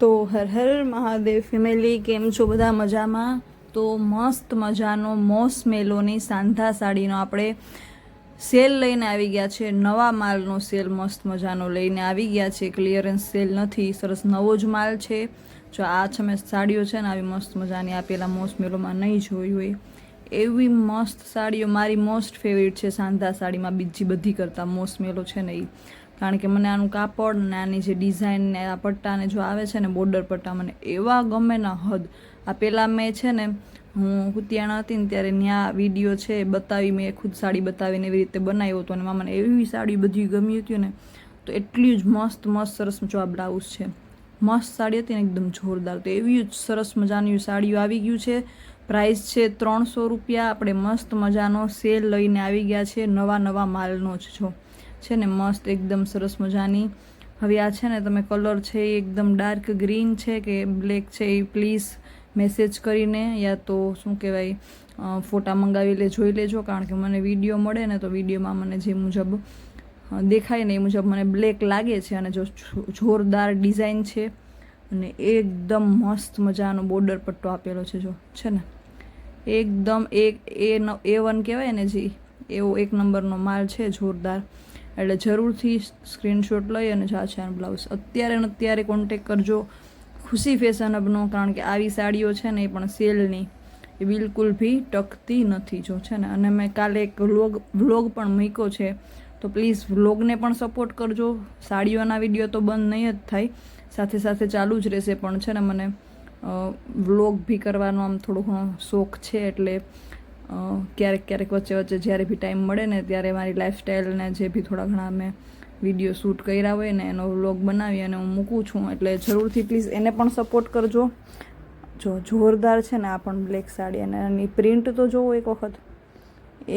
તો હર હર મહાદેવ ફેમિલી, કેમ છો બધા? મજામાં? તો મસ્ત મજાનો મોસ મેલોની સાંધા સાડીનો આપણે સેલ લઈને આવી ગયા છે. નવા માલનો સેલ મસ્ત મજાનો લઈને આવી ગયા છે. ક્લિયરન્સ સેલ નથી, સરસ નવો જ માલ છે. જો આ તમે સાડીઓ છે ને, આવી મસ્ત મજાની આ પેલા મોસ મેલોમાં નહીં જોઈ હોય એવી મસ્ત સાડીઓ મારી મોસ્ટ ફેવરેટ છે. સાંધા સાડીમાં બીજી બધી કરતાં મોસ મેલો છે ને એ, કારણ કે મને આનું કાપડ ને આની જે ડિઝાઇન ને આ પટ્ટાને જો આવે છે ને બોર્ડર પટ્ટા, મને એવા ગમે ના હદ. આ પહેલાં મેં છે ને, હું કુતિયાણા હતી ને ત્યારે ત્યાં વિડીયો છે બતાવી, મેં ખુદ સાડી બતાવીને એવી રીતે બનાવ્યો હતો. અને મને એવી સાડી બધી ગમી હતી ને, તો એટલી જ મસ્ત મસ્ત સરસ. જો આ બ્લાઉઝ છે, મસ્ત સાડી હતી ને એકદમ જોરદાર. તો એવી જ સરસ મજાની સાડીઓ આવી ગયું છે. પ્રાઇસ છે 300 રૂપિયા. આપણે મસ્ત મજાનો સેલ લઈને આવી ગયા છે. નવા માલનો જ જો છે ને, મસ્ત એકદમ સરસ મજાની. હવે આ છે ને, તમે કલર છે એ એકદમ ડાર્ક ગ્રીન છે કે બ્લેક છે એ પ્લીઝ મેસેજ કરીને યા તો શું કહેવાય ફોટા મંગાવી જોઈ લેજો. કારણ કે મને વિડીયો મળે ને, તો વિડીયોમાં મને જે મુજબ દેખાય ને એ મુજબ મને બ્લેક લાગે છે. અને જો જોરદાર ડિઝાઇન છે અને એકદમ મસ્ત મજાનો બોર્ડર પટ્ટો આપેલો છે. જો છે ને એકદમ A1 કહેવાય ને જી, એવો 1 નંબરનો માલ છે, જોરદાર. એટલે જરૂરથી સ્ક્રીનશોટ લઈ અને જા છે બ્લાઉઝ. અત્યારે કોન્ટેક કરજો ખુશી ફેશન હબનો, કારણ કે આવી સાડીઓ છે ને એ પણ સેલની, એ બિલકુલ ભી ટકતી નથી. જો છે ને, અને મેં કાલે એક વ્લોગ પણ મૂક્યો છે, તો પ્લીઝ વ્લોગને પણ સપોર્ટ કરજો. સાડીઓના વિડીયો તો બંધ નહીં જ થાય, સાથે સાથે ચાલુ જ રહેશે. પણ છે ને, મને વ્લોગ ભી કરવાનો આમ થોડો ઘણો શોખ છે. એટલે ક્યારેક વચ્ચે જ્યારે બી ટાઈમ મળે ને ત્યારે મારી લાઈફસ્ટાઈલને જે બી થોડા ઘણા મેં વિડીયો શૂટ કર્યા હોય ને એનો વ્લોગ બનાવી અને હું મૂકું છું. એટલે જરૂરથી પ્લીઝ એને પણ સપોર્ટ કરજો. જો જોરદાર છે ને આ પણ બ્લેક સાડી, અને એની પ્રિન્ટ તો જોવો એક વખત,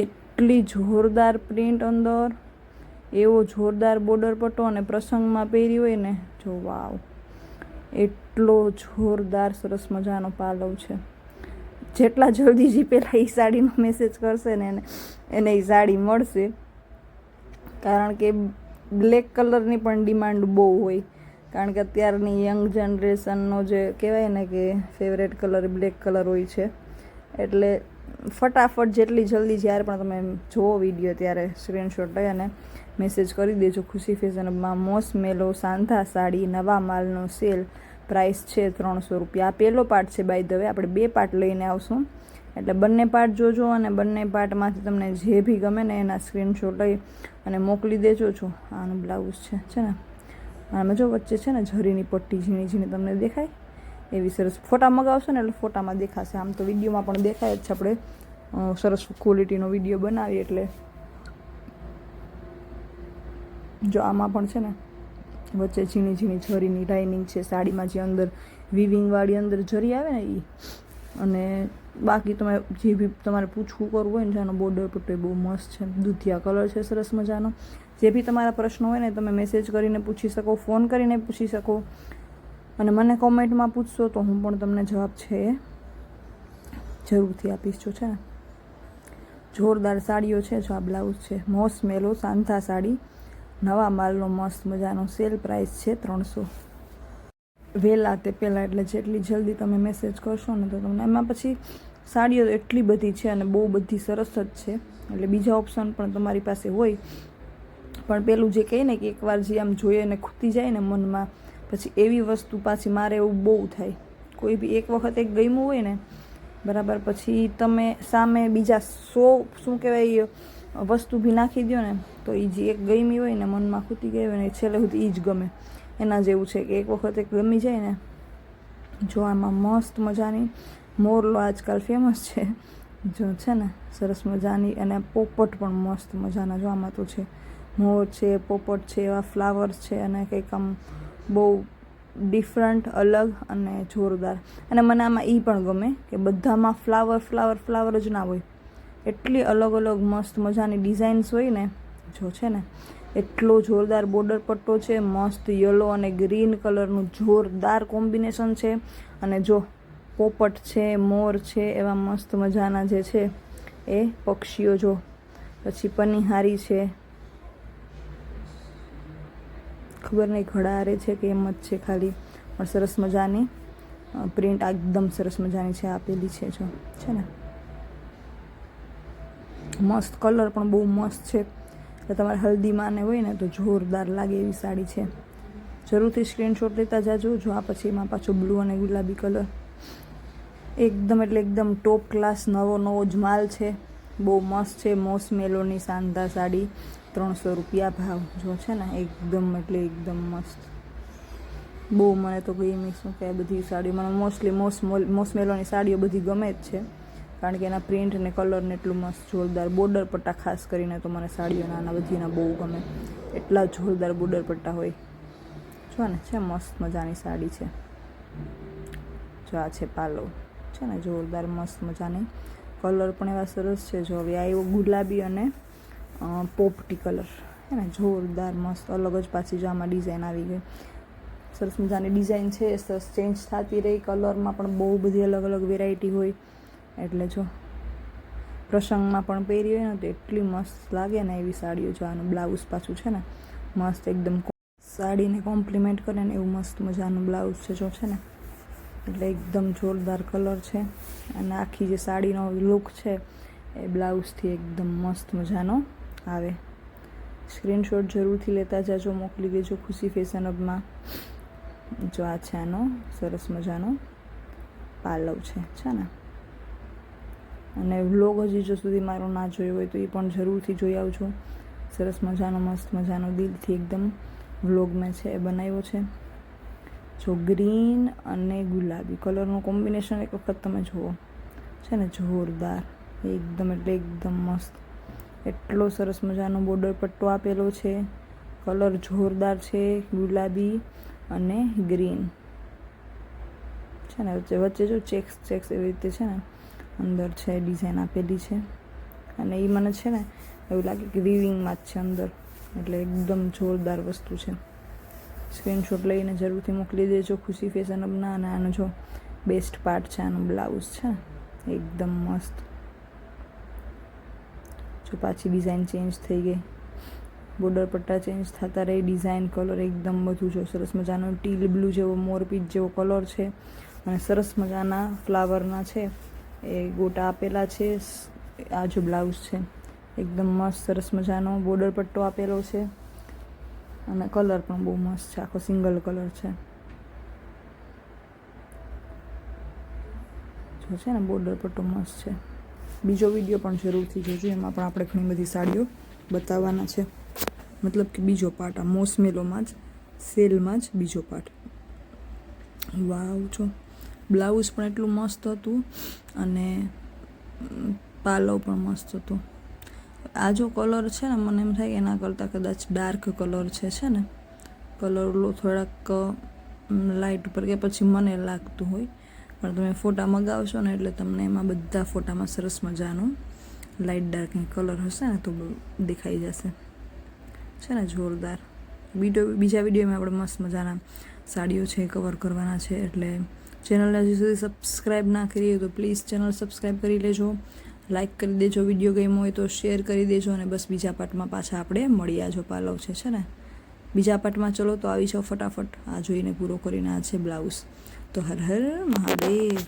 એટલી જોરદાર પ્રિન્ટ અંદર, એવો જોરદાર બોર્ડર પટ્ટો, અને પ્રસંગમાં પહેરી હોય ને, જો વાવ, એટલો જોરદાર સરસ મજાનો પાલવ છે. જેટલા જલ્દી જે પહેલાં એ સાડીનો મેસેજ કરશે ને એને એ સાડી મળશે. કારણ કે બ્લેક કલરની પણ ડિમાન્ડ બહુ હોય, કારણ કે અત્યારની યંગ જનરેશનનો જે કહેવાય ને કે ફેવરેટ કલર બ્લેક કલર હોય છે. એટલે ફટાફટ જેટલી જલ્દી જ્યારે પણ તમે જુઓ વિડીયો ત્યારે સ્ક્રીનશોટ લઈ અને મેસેજ કરી દેજો. ખુશી ફેશનમાં મોસ મેલો સાંધા સાડી નવા માલનો સેલ. પ્રાઇસ છે 300 રૂપિયા. આ પહેલો પાર્ટ છે બાય ધ વે, આપણે 2 પાર્ટ લઈને આવશું. એટલે બંને પાર્ટ જોજો અને બંને પાર્ટમાંથી તમને જે બી ગમે ને એના સ્ક્રીનશોટ લઈ અને મોકલી દેજો. છો આનું બ્લાઉઝ છે ને, આમાં જો વચ્ચે છે ને ઝરીની પટ્ટી ઝીણી તમને દેખાય એવી સરસ. ફોટા મગાવશો ને એટલે ફોટામાં દેખાશે, આમ તો વિડીયોમાં પણ દેખાય જ છે. આપણે સરસ ક્વોલિટીનો વિડીયો બનાવીએ એટલે જો આમાં પણ છે ને વચ્ચે ઝીણી ઝરીની લાઇનિંગ છે સાડીમાં, જે અંદર વિવિંગવાળી અંદર ઝરી આવે ને એ. અને બાકી તમે જે બી તમારે પૂછવું કરવું હોય ને, જેનો બોર્ડર પટ્ટો બહુ મસ્ત છે, દૂધિયા કલર છે સરસ મજાનો. જે બી તમારા પ્રશ્નો હોય ને તમે મેસેજ કરીને પૂછી શકો, ફોન કરીને પૂછી શકો, અને મને કોમેન્ટમાં પૂછશો તો હું પણ તમને જવાબ છે એ જરૂરથી આપીશ. જો છે ને જોરદાર સાડીઓ છે. જો આ બ્લાઉઝ છે મોસ મેલો સાંધા સાડી નવા માલનો મસ્ત મજાનો સેલ. પ્રાઇસ છે 300. વહેલા તે પહેલાં, એટલે જેટલી જલ્દી તમે મેસેજ કરશો ને તો તમને એમાં પછી સાડીઓ એટલી બધી છે અને બહુ બધી સરસ જ છે. એટલે બીજા ઓપ્શન પણ તમારી પાસે હોય, પણ પેલું જે કહે ને કે એકવાર જે આમ જોઈએ ને ખૂટી જાય ને મનમાં, પછી એવી વસ્તુ પાછી મારે એવું બહુ થાય. કોઈ બી એક વખત એક ગમ્યું હોય ને બરાબર, પછી તમે સામે બીજા 100 શું કહેવાય વસ્તુ બી નાખી દો ને, તો એ જે એક ગમી હોય ને મનમાં ખૂટી ગઈ હોય ને છેલ્લે સુધી એ જ ગમે. એના જેવું છે કે એક વખત એક ગમી જાય ને. જો આમાં મસ્ત મજાની મોરલો આજકાલ ફેમસ છે, જો છે ને સરસ મજાની. અને પોપટ પણ મસ્ત મજાના, જો આમાં તો છે મોર છે, પોપટ છે, એવા ફ્લાવર્સ છે, અને કંઈક આમ બહુ ડિફરન્ટ અલગ અને જોરદાર. અને મને આમાં એ પણ ગમે કે બધામાં ફ્લાવર જ ના હોય, એટલી અલગ મસ્ત મજાની ડિઝાઇન્સ હોય ને. જો છે ને એટલો જોરદાર બોર્ડર પટ્ટો છે, મસ્ત યલો અને ગ્રીન કલરનું જોરદાર કોમ્બિનેશન છે. અને જો પોપટ છે, મોર છે, એવા મસ્ત મજાના જે છે એ પક્ષીઓ. જો પછી પનીહારી છે, ખબર નહીં ઘડારે છે કે એમ જ છે ખાલી. પણ સરસ મજાની પ્રિન્ટ એકદમ સરસ મજાની છે આપેલી છે જો છે ને મસ્ત કલર પણ બહુ મસ્ત છે એટલે તમારે હલ્દીમાં ને હોય ને તો જોરદાર લાગે એવી સાડી છે જરૂરથી સ્ક્રીનશોટ લેતા જાજો જો આ પછી એમાં પાછો બ્લુ અને ગુલાબી કલર એકદમ એટલે એકદમ ટોપ ક્લાસ નવો જ માલ છે બહુ મસ્ત છે મોસ મેલોની શાનદાર સાડી 300 રૂપિયા ભાવ જો છે ને એકદમ એટલે એકદમ મસ્ત બહુ મને તો ગમી શું કે બધી સાડીઓ મને મોસ્ટલી મોસ મેલોની સાડીઓ બધી ગમે જ છે કારણ કે એના પ્રિન્ટ ને કલર ને એટલું મસ્ત જોરદાર બોર્ડર પટ્ટા ખાસ કરીને તો મને સાડીઓ નાના બધીના બહુ ગમે એટલા જોરદાર બોર્ડર પટ્ટા હોય જો ને છે મસ્ત મજાની સાડી છે જો આ છે પાલો છે ને જોરદાર મસ્ત મજાની કલર પણ એવા સરસ છે જો હવે આવ્યો ગુલાબી અને પોપટી કલર હે ને જોરદાર મસ્ત અલગ જ પાછી જો આમાં ડિઝાઇન આવી ગઈ સરસ મજાની ડિઝાઇન છે સરસ ચેન્જ થતી રહી કલરમાં પણ બહુ બધી અલગ અલગ વેરાયટી હોય એટલે જો પ્રસંગમાં પણ પહેરી હોય ને તો એટલી મસ્ત લાગે ને એવી સાડીઓ જો આનું બ્લાઉઝ પાછું છે ને મસ્ત એકદમ સાડીને કોમ્પ્લિમેન્ટ કરે ને એવું મસ્ત મજાનું બ્લાઉઝ છે જો છે ને એટલે એકદમ જોરદાર કલર છે અને આખી જે સાડીનો લુક છે એ બ્લાઉઝથી એકદમ મસ્ત મજાનો આવે સ્ક્રીનશોટ જરૂરથી લેતા જાજો મોકલી દેજો ખુશી ફેશન હબમાં જો આ છે આનો સરસ મજાનો પાલવ છે ને અને વ્લોગ હજી જો સુધી મારો ના જોયો હોય તો એ પણ જરૂરથી જોઈ આવજો સરસ મજાનો મસ્ત મજાનો દિલથી એકદમ વ્લોગ મેં છે એ બનાવ્યો છે જો ગ્રીન અને ગુલાબી કલરનું કોમ્બિનેશન એક વખત તમે જુઓ છે ને જોરદાર એકદમ એટલે એકદમ મસ્ત એટલો સરસ મજાનો બોર્ડર પટ્ટો આપેલો છે કલર જોરદાર છે ગુલાબી અને ગ્રીન છે ને વચ્ચે જો ચેક્સ એવી રીતે છે ને અંદર છે ડિઝાઇન આપેલી છે અને એ મને છે ને એવું લાગે કે વીવિંગમાં જ છે અંદર એટલે એકદમ જોરદાર વસ્તુ છે સ્ક્રીનશોટ લઈને જરૂરથી મોકલી દેજો ખુશી ફેશન હબના અને આનો જો બેસ્ટ પાર્ટ છે આનો બ્લાઉઝ છે એકદમ મસ્ત જો પાછી ડિઝાઇન ચેન્જ થઈ ગઈ બોર્ડર પટ્ટા ચેન્જ થતા રહી ડિઝાઇન કલર એકદમ બધું જો સરસ મજાનો ટીલ બ્લુ જેવો મોરપીચ જેવો કલર છે અને સરસ મજાના ફ્લાવરના છે એ ગોટા આપેલા છે આ જો બ્લાઉઝ છે એકદમ મસ્ત સરસ મજાનો બોર્ડર પટ્ટો આપેલો છે અને કલર પણ બહુ મસ્ત છે આખો સિંગલ કલર છે જો છે ને બોર્ડર પટ્ટો મસ્ત છે બીજો વિડીયો પણ જરૂરથી જોજો એમાં પણ આપણે ઘણી બધી સાડીઓ બતાવવાના છે મતલબ કે બીજો પાર્ટ આ મોસ મેલોમાં જ સેલમાં જ બીજો પાર્ટ વાવ જો બ્લાઉઝ પણ એટલું મસ્ત હતું અને પાલવ પણ મસ્ત હતો આ જો કલર છે ને મને એમ થાય કે એના કરતાં કદાચ ડાર્ક કલર છે ને કલર થોડાક લાઇટ ઉપર કે પછી મને લાગતું હોય પણ તમે ફોટા મગાવશો ને એટલે તમને એમાં બધા ફોટામાં સરસ મજાનું લાઇટ ડાર્કની કલર હશે ને તો દેખાઈ જશે છે ને જોરદાર બીજા વિડીયોમાં આપણે મસ્ત મજાના સાડીઓ છે કવર કરવાના છે એટલે ચેનલને હજી સુધી સબસ્ક્રાઈબ ના કરી તો પ્લીઝ ચેનલ સબસ્ક્રાઈબ કરી લેજો લાઇક કરી દેજો વિડીયો ગમ્યો હોય તો શેર કરી દેજો અને બસ બીજા પાર્ટમાં પાછા આપણે મળી આજો પાલવ છે ને બીજા પાર્ટમાં ચલો તો આવી જાઓ ફટાફટ આ જોઈને પૂરો કરીને આ છે બ્લાઉઝ તો હર હર મહાદેવ